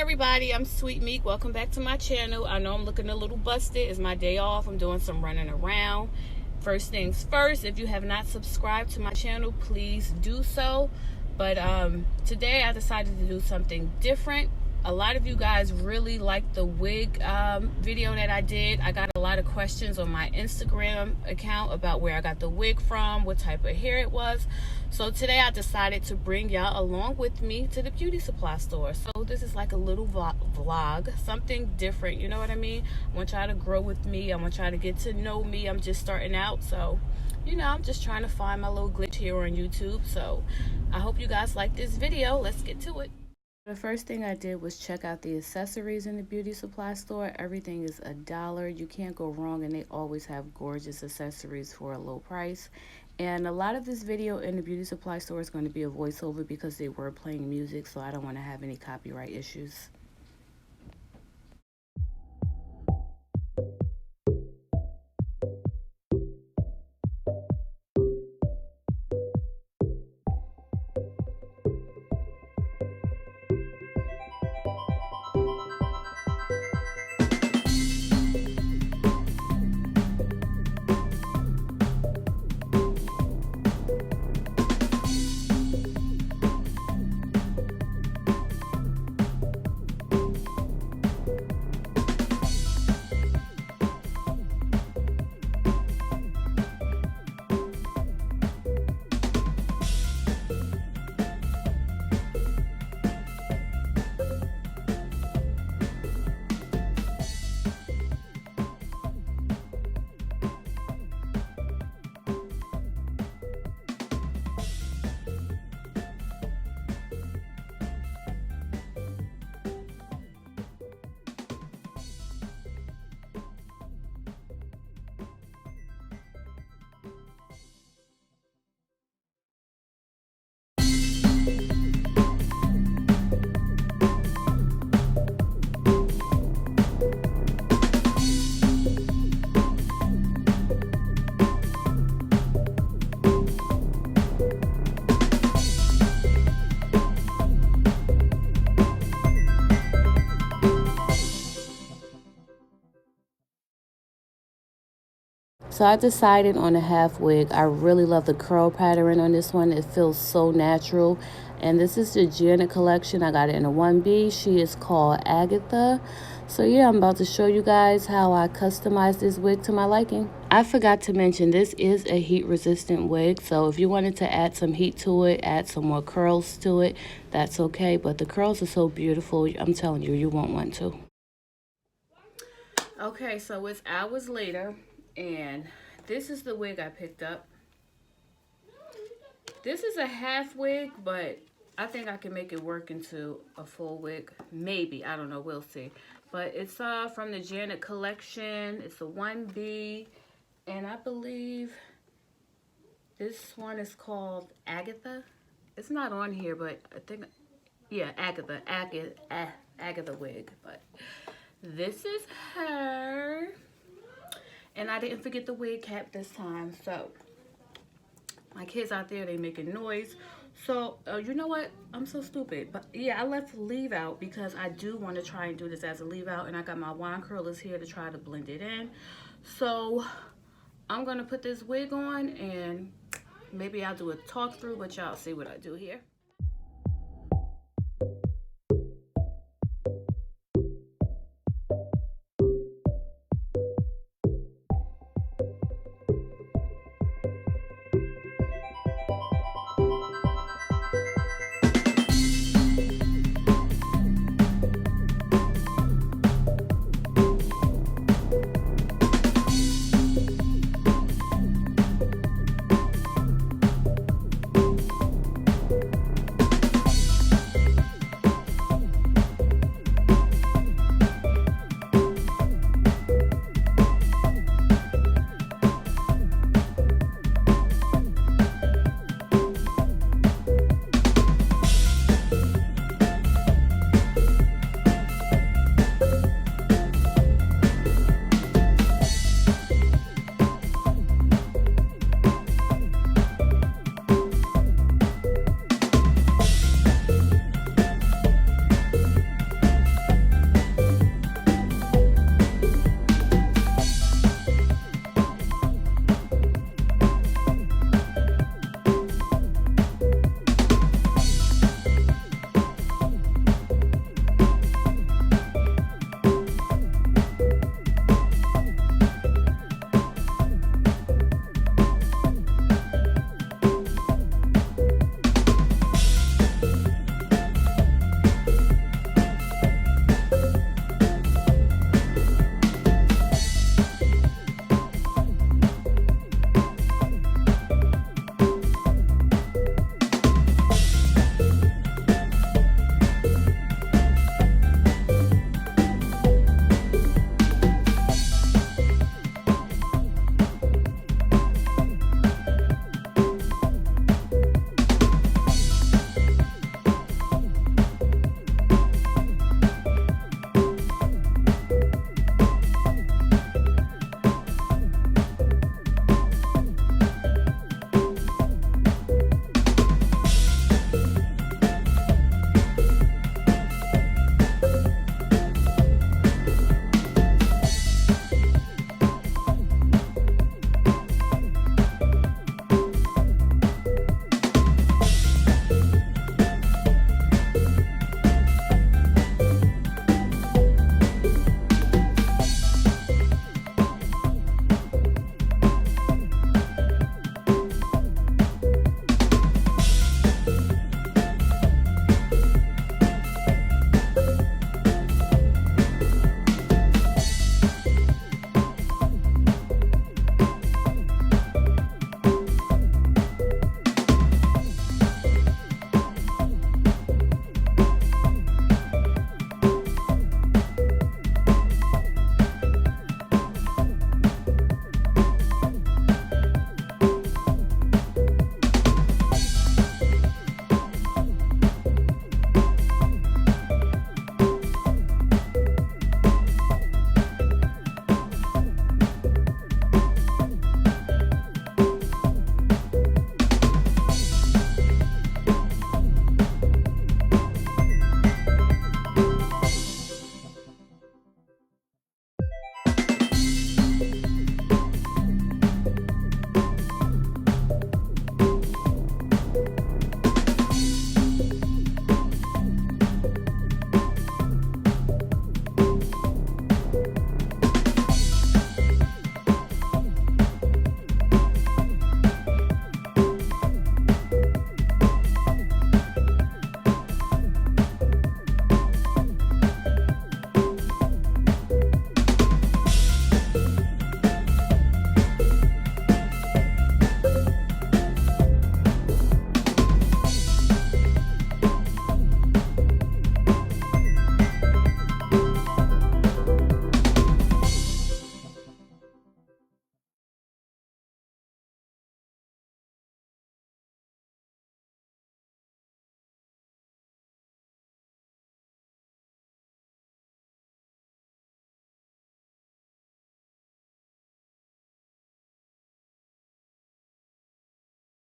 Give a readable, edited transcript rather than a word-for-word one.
everybody, I'm Sweet Meek. Welcome back to my channel. I know I'm looking a little busted. It's my day off. I'm doing some running around. First things first, if you have not subscribed to my channel, please do so. But today I decided to do something different. A lot of you guys really liked the wig video that I did. I got a lot of questions on my Instagram account about where I got the wig from, what type of hair it was. So today I decided to bring y'all along with me to the beauty supply store. So this is like a little vlog, something different, you know what I mean? I want y'all to grow with me. I want y'all to get to know me. I'm just starting out, so you know, I'm just trying to find my little glitch here on YouTube. So I hope you guys like this video. Let's get to it. The first thing I did was check out the accessories in the beauty supply store. Everything is $1. You can't go wrong, and they always have gorgeous accessories for a low price. And a lot of this video in the beauty supply store is going to be a voiceover because they were playing music, so I don't want to have any copyright issues. So I decided on a half wig. I really love the curl pattern on this one. It feels so natural. And this is the Janet collection. I got it in a 1B. She is called Agatha. So yeah, I'm about to show you guys how I customized this wig to my liking. I forgot to mention this is a heat resistant wig. So if you wanted to add some heat to it, add some more curls to it, that's okay. But the curls are so beautiful. I'm telling you, you won't want to. Okay, so it's hours later. And this is the wig I picked up. This is a half wig, but I think I can make it work into a full wig. Maybe, I don't know, we'll see. But it's from the Janet collection. It's a 1B. And I believe this one is called Agatha. It's not on here, but I think, yeah, Agatha wig. But this is her. And I didn't forget the wig cap this time. So my kids out there, they making noise. So you know what? I'm so stupid. But yeah, I left leave out because I do want to try and do this as a leave out. And I got my wine curlers here to try to blend it in. So I'm going to put this wig on and maybe I'll do a talk through, but y'all see what I do here.